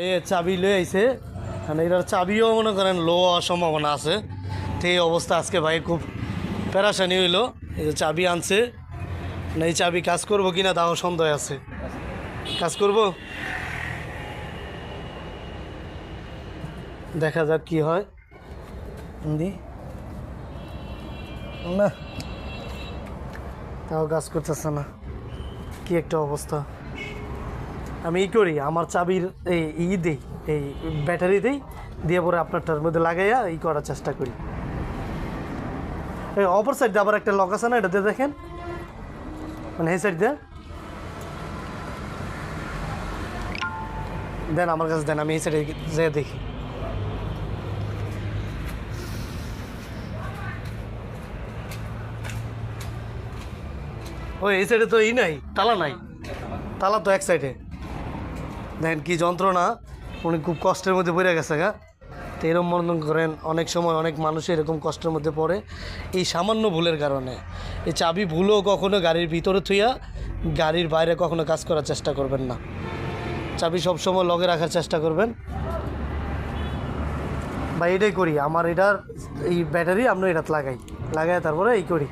এ চাবি লয়ে আইছে, মানে এটার চাবিও মনে করেন লো হওয়ার সম্ভাবনা আছে। তো এই অবস্থা আজকে ভাই খুব প্যারাসানি হইলো। এই যে চাবি আনছে, না এই চাবি কাজ করবো কিনা তাও সন্দেহ আছে। কাজ করব, দেখা যাক কি হয়। দি না, তাও কাজ করতেছে না, কি একটা অবস্থা। আমি ই করি, আমার চাবির এই দিই, এই ব্যাটারি দিই, দিয়ে পরে আপনারটার মধ্যে লাগাইয়া ই করার চেষ্টা করি। এই অপর সাইডে আবার একটা লক আছে না, এটাতে দেখেন, মানে এই সাইড দিয়ে দেন, আমার কাছে দেন, আমি এই সাইডে যেয়ে দেখি। ওই এই সাইডে তো ই নাই, তালা নাই, তালা তো এক সাইডে। দেখেন কি যন্ত্রণা, উনি খুব কষ্টের মধ্যে পড়ে গেছে গা। তো এরকম মনে করেন অনেক সময় অনেক মানুষ এরকম কষ্টের মধ্যে পড়ে এই সামান্য ভুলের কারণে। এই চাবি ভুলও কখনো গাড়ির ভিতরে থুইয়া গাড়ির বাইরে কখনো কাজ করার চেষ্টা করবেন না। চাবি সবসময় লগে রাখার চেষ্টা করবেন। বা এটাই করি, আমার এটার এই ব্যাটারি আমরা এটা লাগাই তারপরে এই করি।